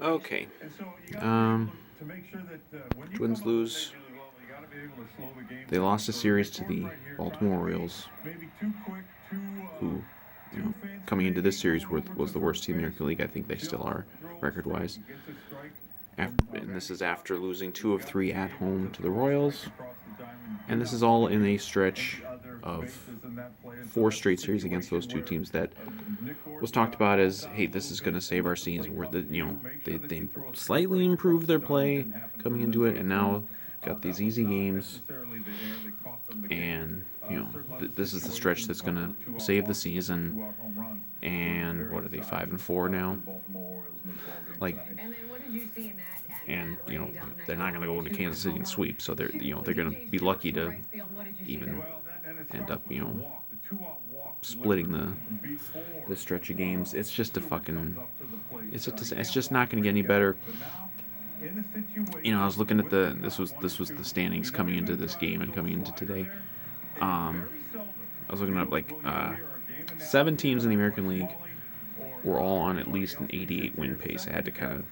Okay. Um, Twins lose. They lost a series to the Baltimore Orioles, who, you know, coming into this series was the worst team in the American League. I think they still are, record-wise. And this is after losing 2 of 3 at home to the Royals. And this is all in a stretch of 4 straight series against those two teams that was talked about as, hey, this is going to save our season. Where they slightly improved their play coming into it, and now got these easy games, and this is the stretch that's going to save the season. And what are they, 5-4 now? Like, and they're not going to go into Kansas City and sweep, so they're going to be lucky to even end up splitting the stretch of games. It's just a fucking it's just not going to get any better. I was looking at this was the standings coming into this game and coming into today. I was looking up 7 teams in the American League were all on at least an 88 win pace. I had to kind of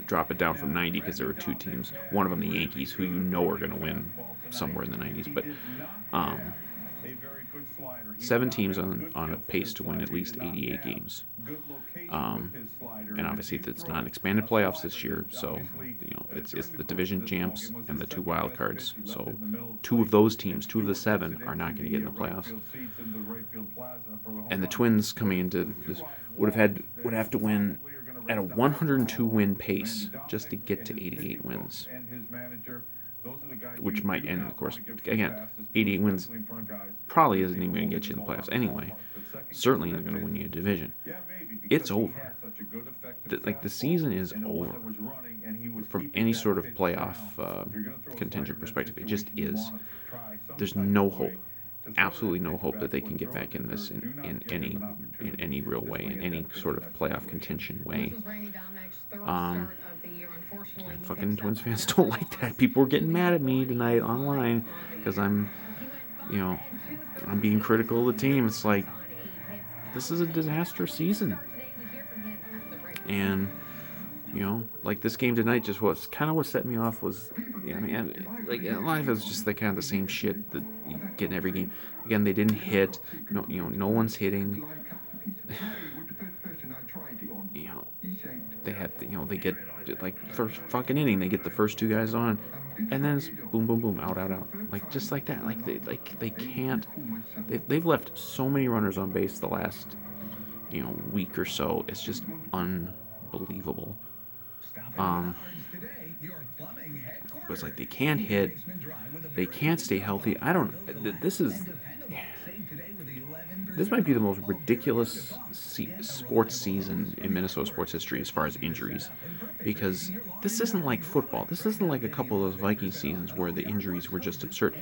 drop it down from 90 because there were 2 teams. One of them, the Yankees, who are going to win somewhere in the 90s, but 7 teams on a pace to win at least 88 games. And obviously, it's not expanded playoffs this year, so it's the division champs and the 2 wild cards. So 2 of those teams, 2 of the 7, are not going to get in the playoffs. And the Twins coming into this would have to win at a 102 win pace just to get to 88 wins. Which might end, of course, again, 88 wins probably isn't even going to get you in the playoffs anyway. Certainly isn't going to win you a division. It's over. The season is over from any sort of playoff contingent perspective. It just is. There's no hope, absolutely no hope that they can get back in this in any real way, in any sort of playoff contention way. Fucking Twins fans don't like that. People were getting mad at me tonight online because I'm being critical of the team. It's like, this is a disastrous season. And this game tonight just was kind of what set me off was, life is just kind of the same shit that you get in every game. Again, they didn't hit. No one's hitting. They had, they get first fucking inning, they get the first 2 guys on, and then it's boom, boom, boom, out, just like that. They can't. They've left so many runners on base the last week or so. It's just unbelievable. It's like they can't hit, they can't stay healthy. This might be the most ridiculous sports season in Minnesota sports history as far as injuries, because this isn't like football. This isn't like a couple of those Viking seasons where the injuries were just absurd.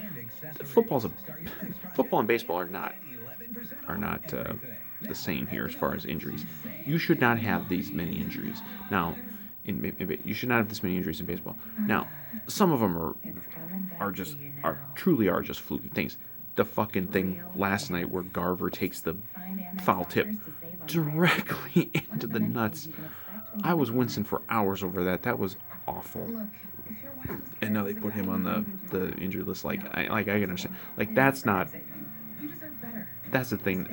Football and baseball are not the same here as far as injuries. You should not have these many injuries. Now, you should not have this many injuries in baseball. Now, some of them truly just fluky things. The fucking thing last night where Garver takes the foul tip directly into the nuts. I was wincing for hours over that. That was awful. And now they put him on the injury list. I can understand. That's the thing.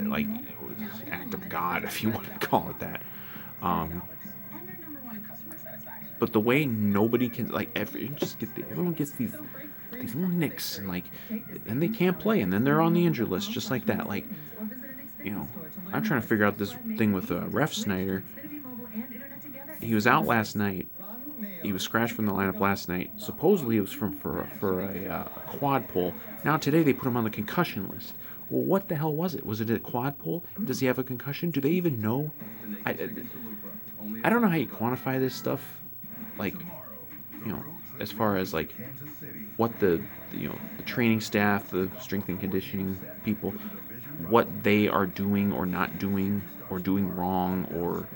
Act of God, if you want to call it that. But the way nobody can everyone gets these little nicks and they can't play, and then they're on the injured list just like that. I'm trying to figure out this thing with Ref Snyder. He was out last night. He was scratched from the lineup last night. Supposedly it was for a quad pull. Now today they put him on the concussion list. Well, what the hell was it? Was it a quad pull? Does he have a concussion? Do they even know? I don't know how you quantify this stuff. As far as what the training staff, the strength and conditioning people, what they are doing or not doing, or doing wrong or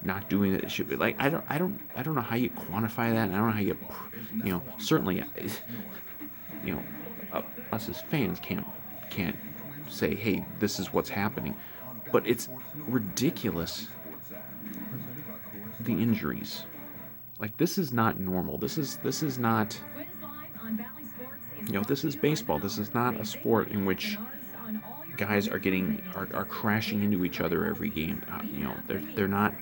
not doing it should be. I don't know how you quantify that. And I don't know how you certainly us as fans can't say, hey, this is what's happening, but it's ridiculous the injuries. Like, this is not normal. This is not, this is baseball. This is not a sport in which guys are crashing into each other every game. They're not.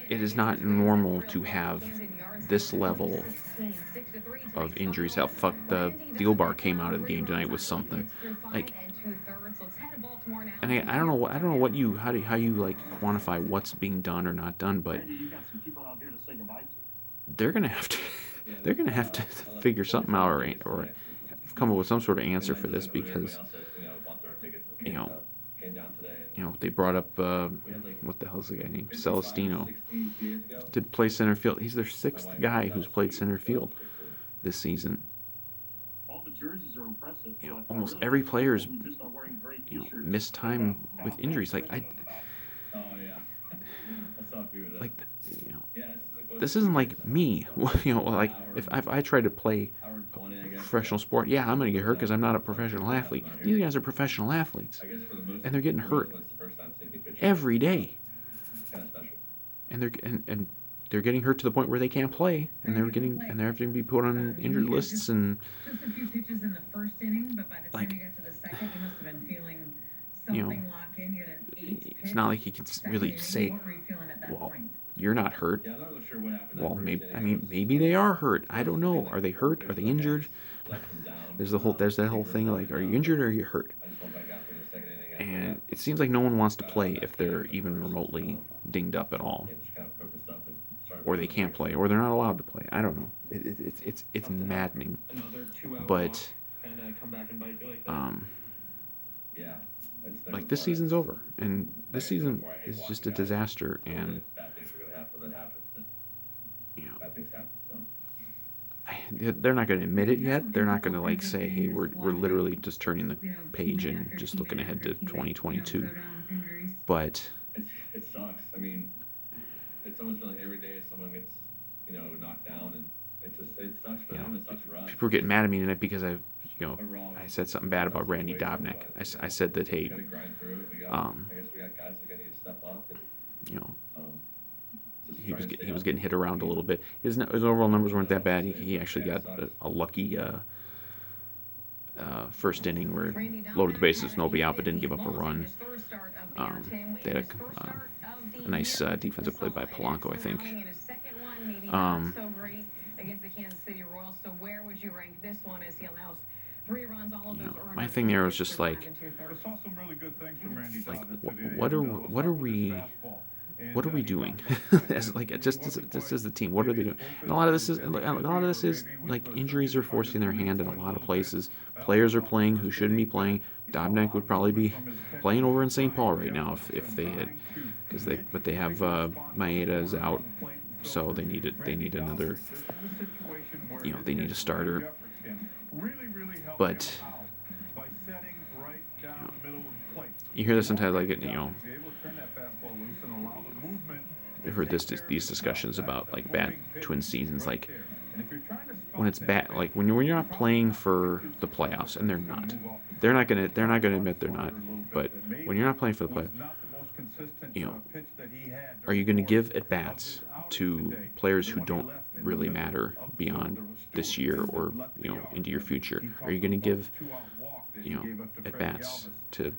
It is not normal to have this level of injuries. How the Thielbar came out of the game tonight with something like. And I don't know. I don't know what how you like quantify what's being done or not done, but they're gonna have to figure something out or come up with some sort of answer for this, because they brought up what the hell's the guy named Celestino did play center field. He's their 6th guy who's played center field this season. Almost every player's missed time with injuries. Like this isn't like me. Like if I try to play professional sport, yeah, I'm gonna get hurt because I'm not a professional athlete. These guys are professional athletes, and they're getting hurt every day, and they're getting hurt to the point where they can't play, and they're having to be put on injured lists. And just a few pitches in the first inning, but by the time you got to the second, you must have been feeling something lock in. You had an 8th it's not like he can really say, what were you feeling at that point? You're not hurt. Well, maybe they are hurt. I don't know. Are they hurt? Are they injured? There's that whole thing, like, are you injured or are you hurt? And it seems like no one wants to play if they're even remotely dinged up at all, or they can't play, or they're not allowed to play. I don't know. It's maddening. But like, this season's over, and this season is just a disaster. And they're not going to admit it yet. They're not going to like say, "Hey, we're literally just turning the page and just looking ahead to 2022." But it sucks. I mean, it's almost like every day someone gets knocked down, and it sucks for them. It sucks for us. People were getting mad at me tonight because I said something bad about Randy Dobnak. I said that, hey, I guess we got guys that need to step up. He was getting hit around a little bit. His overall numbers weren't that bad. He actually got a lucky first inning where loaded the bases, nobody out, but didn't give up a run. They had a nice defensive play by Polanco, I think. My thing there was just like what are we doing? As the team, what are they doing? And a lot of this is like injuries are forcing their hand in a lot of places. Players are playing who shouldn't be playing. Dobnak would probably be playing over in St. Paul right now if they had, but they have Maeda is out, so they need another. They need a starter. But you hear this sometimes, like I've heard these discussions about like bad Twins seasons, like when it's bad, like when you're not playing for the playoffs, and they're not gonna admit they're not, but when you're not playing for the playoffs, are you gonna give at bats to players who don't really matter beyond this year or into your future? Are you gonna give at bats to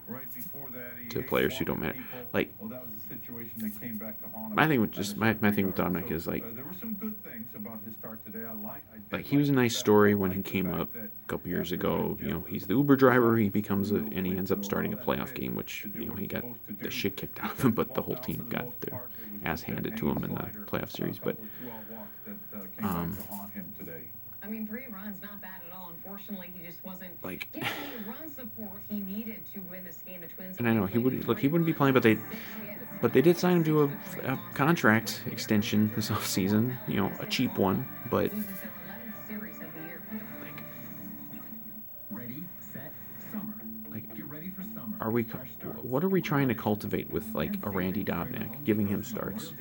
players who don't matter? Like, my thing with Dominic is like he was a nice story when he came up a couple years ago. He's the Uber driver. He becomes and he ends up starting a playoff game, which he got the shit kicked out of him, but the whole team got their ass handed to him in the playoff series. But I mean, 3 runs, not bad at all. Unfortunately, he just wasn't like getting the run support he needed to win this game. The Twins. And I know he wouldn't be playing, but they did sign him to a contract extension this offseason. A cheap one, but what are we trying to cultivate with like a Randy Dobnak, giving him starts?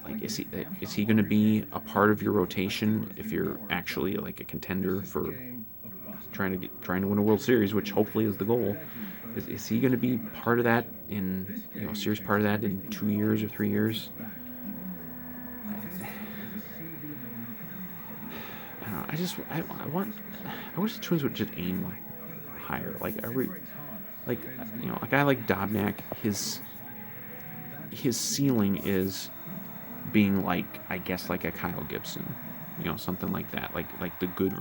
Like, is he going to be a part of your rotation if you're actually like a contender for trying to win a World Series, which hopefully is the goal? Is he going to be part of that in, serious part of that in 2 years or 3 years? I don't know. I wish the Twins would just aim higher. Like, a guy like Dobnak, his ceiling is being like, I guess, like a Kyle Gibson, something like that, like the good,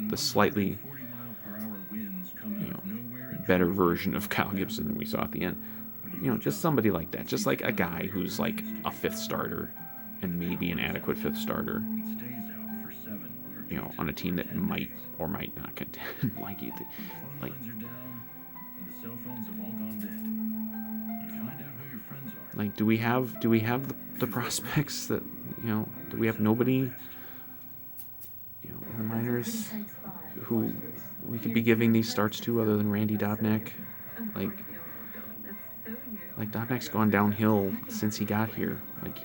the slightly, better version of Kyle Gibson than we saw at the end. Just somebody like that, just like a guy who's like a fifth starter and maybe an adequate fifth starter, on a team that might or might not contend. Like, do we have the prospects that, do we have nobody, in the minors who we could be giving these starts to other than Randy Dobnak? Like Dobnak's gone downhill since he got here. Like,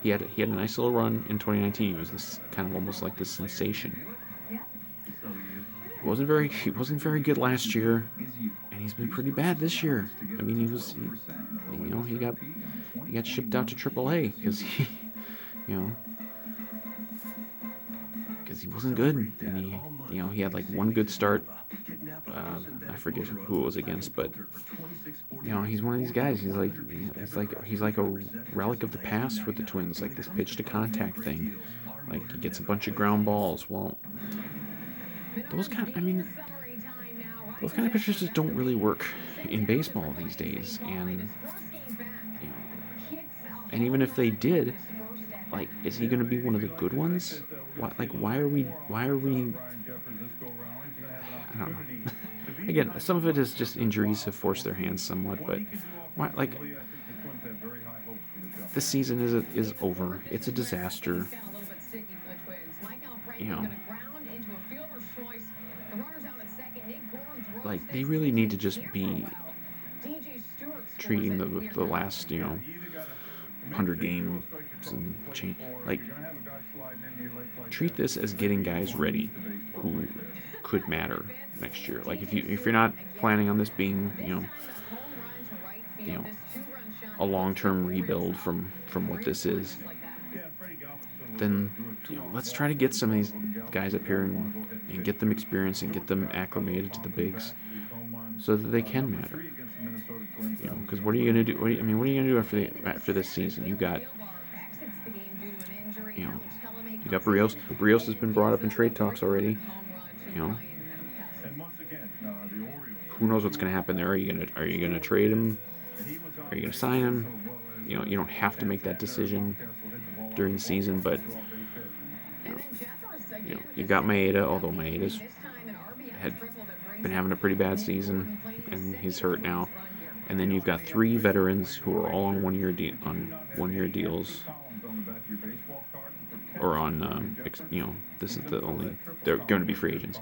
he had a nice little run in 2019. He was this kind of almost like this sensation. He wasn't very good last year, and he's been pretty bad this year. I mean, he got shipped out to AAA because he wasn't good, and he had like one good start. I forget who it was against, but he's one of these guys. He's like a relic of the past for the Twins, like this pitch to contact thing. Like, he gets a bunch of ground balls. Well, those kind of pitchers just don't really work in baseball these days, and and even if they did, like, is he going to be one of the good ones? Why are we? I don't know. Again, some of it is just injuries have forced their hands somewhat, but why? Like, this season is over. It's a disaster. Like, they really need to just be treating the last 100 games and change. Like, treat this as getting guys ready who could matter next year. Like, if you're not planning on this being a long-term rebuild from what this is, then let's try to get some of these guys up here and get them experience and get them acclimated to the bigs so that they can matter. Because what are you gonna do? What are you gonna do after this season? You got Barrios. Barrios has been brought up in trade talks already. Who knows what's gonna happen there? Are you gonna trade him? Are you gonna sign him? You don't have to make that decision during the season, but you've got Maeda, although Maeda's had been having a pretty bad season and he's hurt now. And then you've got 3 veterans who are all on one-year deals, or on this is the only, they're going to be free agents.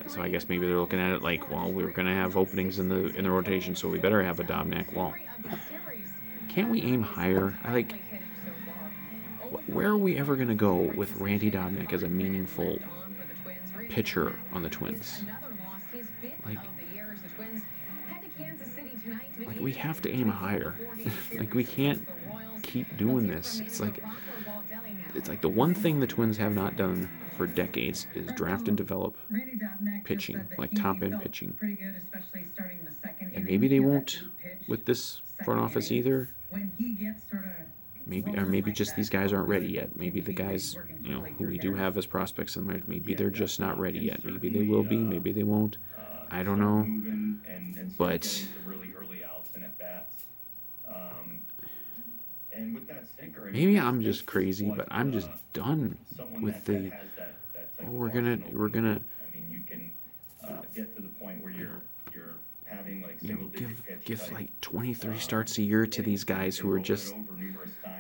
So I guess maybe they're looking at it like, well, we're going to have openings in the rotation, so we better have a Dobnak. Well, can't we aim higher? Where are we ever going to go with Randy Dobnak as a meaningful pitcher on the Twins? Like, we have to aim higher. Like, we can't keep doing this. It's like the one thing the Twins have not done for decades is draft and develop pitching, like top-end pitching. And maybe they won't with this front office either. Maybe just these guys aren't ready yet. Maybe the guys, who we do have as prospects, maybe they're just not ready yet. Maybe they will be. Maybe they won't. I don't know. But maybe I'm just crazy. But I'm just done with the. Oh, we're gonna. Get to the point where you're having like give like 23 starts a year to these guys who are just.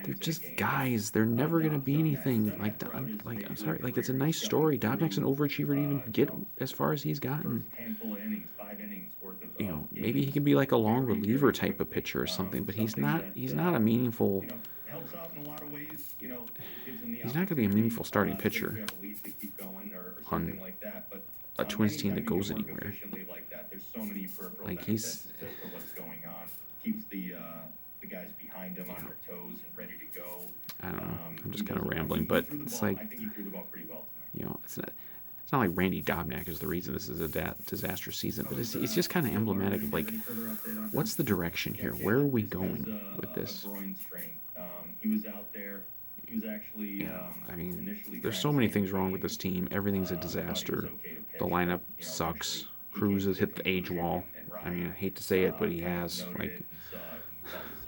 They're just guys. They're never gonna be anything. I'm sorry. Like, it's a nice story. Dobnak's an overachiever to even get as far as he's gotten. Maybe he can be like a long reliever type of pitcher or something, but he's not. He's not a meaningful. He's not gonna be a meaningful starting pitcher. on like that, but a Twins team that anytime you goes can work anywhere. efficiently like that, there's so many peripheral Like, benefits to what's going on. Keeps the guys behind him on their toes and ready to go. I don't know. I'm just He kind of does- rambling, he but threw the it's ball- like, I think he threw the ball pretty well tonight. it's not like Randy Dobnak is the reason this is a disastrous season, but it's just kind of emblematic of, like, what's the direction here? Where are we going with this? A groin strain. He was out there. He was actually. I mean, initially there's trying so to many stay things in wrong the with this game. team. Everything's a Thought he was disaster. okay to pitch, The but, lineup you know, sucks. eventually he Cruz came has hit to the age conclusion wall. and I mean, I Ryan, hate to say it, but he kind of has. noted Like, it and helped us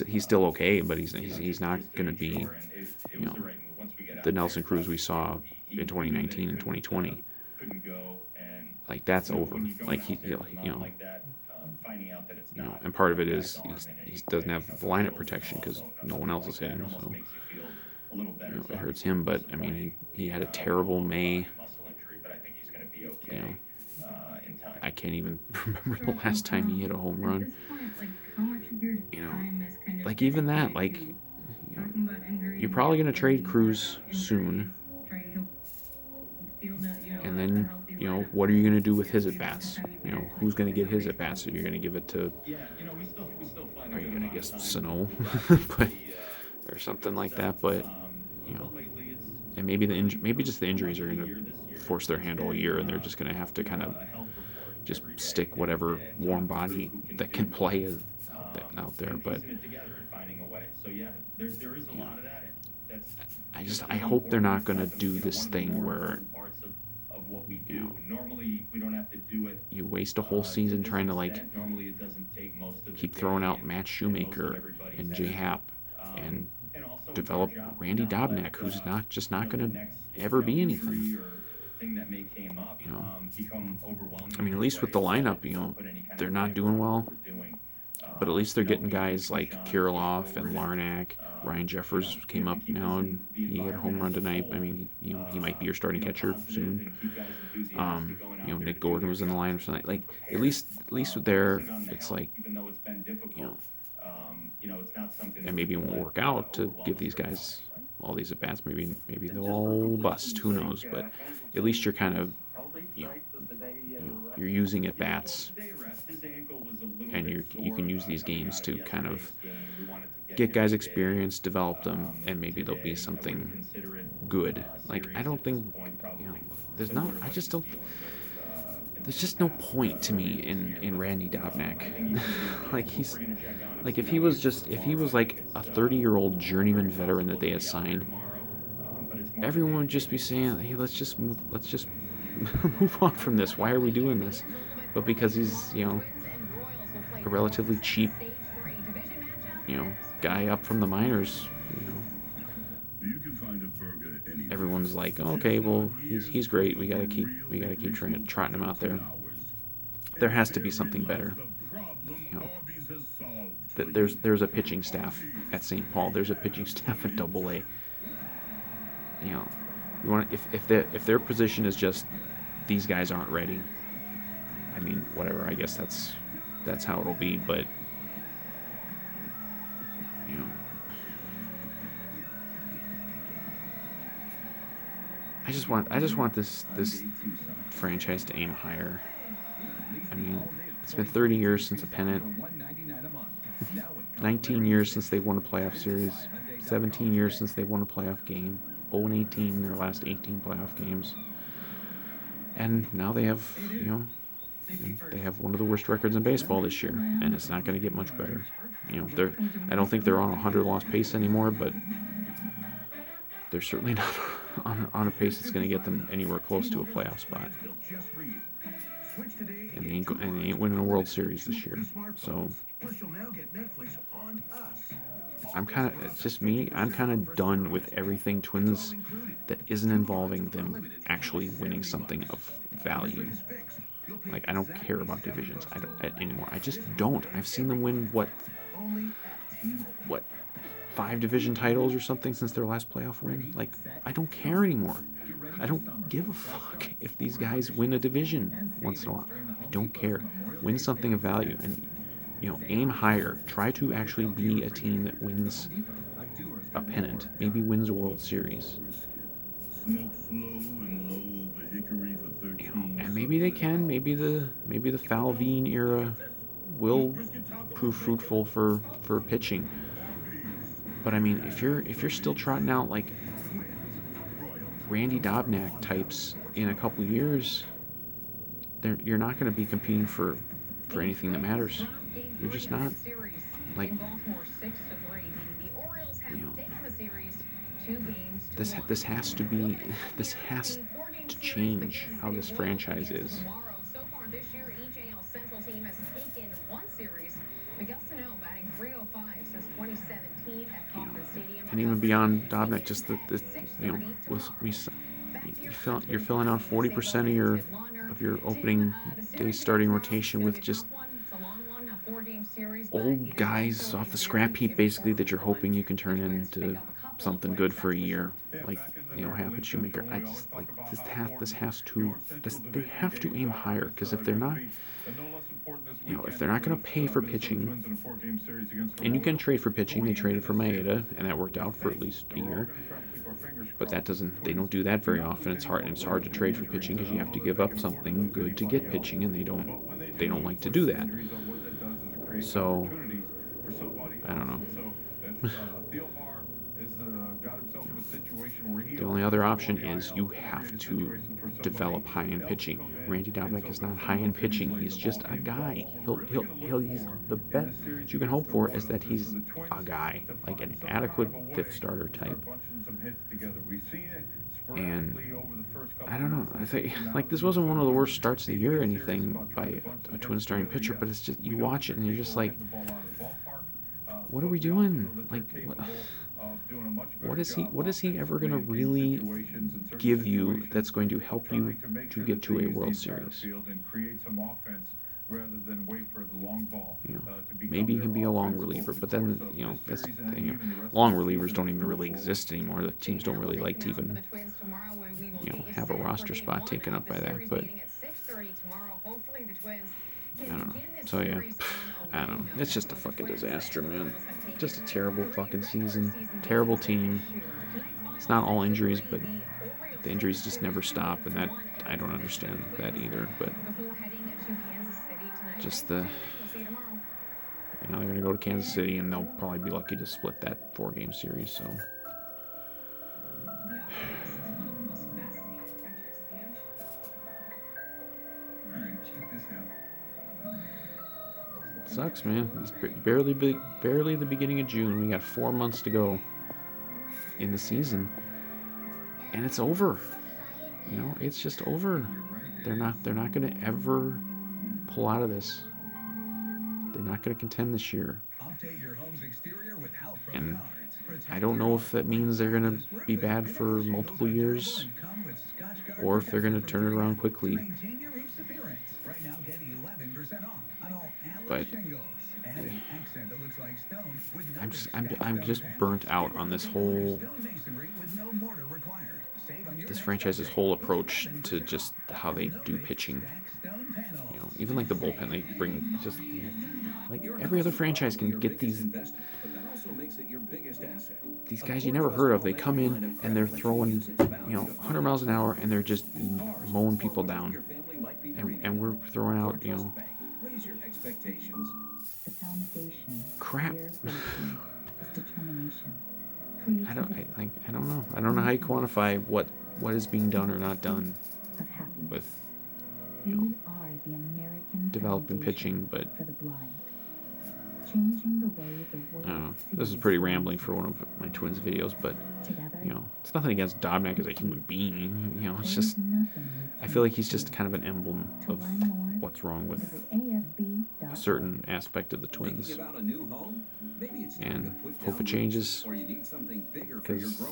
out, he's still okay, but he's just not to going to make be sure, and it you was know, the right move. Once we get out the Nelson there, Cruz we saw he in knew that he 2019 and couldn't, 2020. couldn't go, and Like, that's you know, over. when you go Like, out he, there with a you mound know, like that, finding out that it's you know, not and part of it back is on and he it doesn't have becomes the a lineup little protection because bit no one else is like that, hitting. almost So, makes you feel a little better. So it I'm hurts him. But I mean, he had a terrible May. muscle injury, but I think he's going to be okay You know, in time. I can't even remember the last time he hit a home run. You know, like, even that, like, you're probably going to trade Cruz soon. And then, what are you going to do with his at bats? Who's going to get his at bats? Are you going to give it to, Yeah, you know, we still find are you going to guess Sano, but but or something like that? But and maybe just the injuries are going to force their hand all year, and they're just going to have to kind of just stick whatever warm body that can play out there. But I hope they're not going to do this thing where normally we don't have to do it. you waste a whole season trying to, like, Normally it doesn't take most of the keep day, throwing out Matt Shoemaker everybody's and energy. J Hap and Also develop our job Randy not let, Dobnak, who's just not going to next, ever be injury anything. or thing that may came up, become overwhelming. I mean, at least with the lineup, they're not doing well. But at least they're getting guys like Kirilloff and Larnack. Ryan Jeffers came up now, and he had a home run tonight. I mean, he might be your starting catcher soon. Nick Gordon was in the lineup tonight. Like, at least there, it's like, and maybe it won't work out to give these guys all these at bats. Maybe they'll all bust. Who knows? But at least you're kind of, you're using at bats, and you can use these games to kind of get guys experience, develop them, and maybe there'll be something good. Like, I don't think, there's just no point to me in Randy Dobnak. Like, if he was like a 30-year-old journeyman veteran that they had signed, everyone would just be saying, hey, let's just move on from this. Why are we doing this? But because he's, a relatively cheap, guy up from the minors, everyone's like, oh, okay, well, he's great. We gotta keep trotting him out there. There has to be something better. There's a pitching staff at St. Paul. There's a pitching staff at AA. You want if their position is just these guys aren't ready. I mean, whatever. I guess that's how it'll be. But I just want this franchise to aim higher. I mean, it's been 30 years since a pennant, 19 years since they won a playoff series, 17 years since they won a playoff game, 0-18 in their last 18 playoff games, and now they have one of the worst records in baseball this year, and it's not going to get much better. I don't think they're on a 100-loss pace anymore, but they're certainly not on a pace that's going to get them anywhere close to a playoff spot. And they ain't winning a World Series this year. So it's just me. I'm kind of done with everything Twins that isn't involving them actually winning something of value. Like, I don't care about divisions anymore. I just don't. I've seen them win what 5 division titles or something since their last playoff win. Like, I don't care anymore. I don't give a fuck if these guys win a division once in a while. I don't care. Win something of value, and aim higher. Try to actually be a team that wins a pennant, maybe wins a World Series. Smoke slow and low maybe they can. Maybe the Falvine era will prove fruitful for pitching. But I mean, if you're still trotting out like Randy Dobnak types in a couple years, you're not going to be competing for anything that matters. You're just not. Like, you know, this has to be, this has to change how this franchise is. You know, and even beyond Dobnak, just you know, you're filling out 40% of your opening day starting rotation with just old guys off the scrap heap, basically, that you're hoping you can turn into something good for a year, like, you know, Happy Shoemaker. I just like they have to aim higher, because if they're not, you know, if they're not going to pay for pitching, and you can trade for pitching, they traded for Maeda, and that worked out for at least a year. But they don't do that very often. It's hard to trade for pitching, because you have to give up something good to get pitching, and they don't like to do that. So, I don't know. The only other option is you have to develop high-end pitching. Randy Dobnak is not high-end pitching. He's just a guy. He's the best you can hope for is that he's a guy, like an adequate fifth starter type. And I don't know. I think like this wasn't one of the worst starts of the year or anything by a Twins starting pitcher, but it's just, you watch it and you're just like, what are we doing? Like, what is he ever going to really give you that's going to help you to get to a World Series? You know, maybe he can be a long reliever, but then, you know, that's the thing. You know, long relievers don't even really exist anymore. The teams don't really like to even, you know, have a roster spot taken up by that. But I don't know. So yeah, I don't know. It's just a fucking disaster, man. Just a terrible fucking season. Terrible team. It's not all injuries, but the injuries just never stop, and that I don't understand that either. But just you know, they're gonna go to Kansas City, and they'll probably be lucky to split that 4-game series. So. Sucks, man. It's barely the beginning of June. We got 4 months to go in the season, and it's over. You know, it's just over. They're not going to ever pull out of this. They're not going to contend this year. And I don't know if that means they're going to be bad for multiple years, or if they're going to turn it around quickly. But I'm just burnt out on this franchise's whole approach to just how they do pitching. You know, even like the bullpen, they bring just like every other franchise can get these guys you never heard of. They come in and they're throwing, you know, 100 miles an hour, and they're just mowing people down, and we're throwing out, you know, crap. I don't know. I don't know how you quantify what is being done or not done with, you know, developing pitching, but I don't know. This is pretty rambling for one of my Twins videos, but you know, it's nothing against Dobnak as a human being. You know, it's just, I feel like he's just kind of an emblem of what's wrong with a certain aspect of the Twins, and hope it changes, because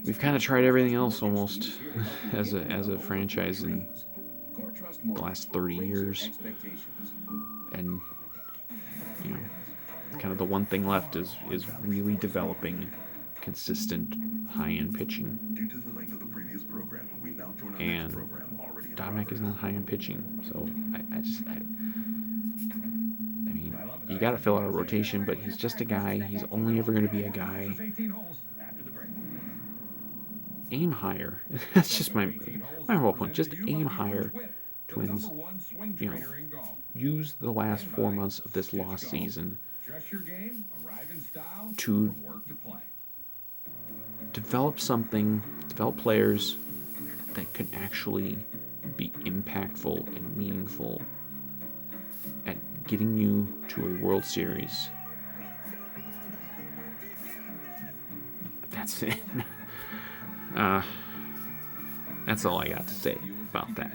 we've kind of tried everything else almost as a franchise in the last 30 years, and you know, kind of the one thing left is really developing consistent high-end pitching. And Dobnak is not high-end pitching, so I mean, you got to fill out a rotation, but he's just a guy. He's only ever going to be a guy. aim higher. That's just my whole point. Just aim higher, Twins. You know, use the last 4 months of this lost season to develop players that can actually be impactful and meaningful at getting you to a World Series. That's it. That's all I got to say about that.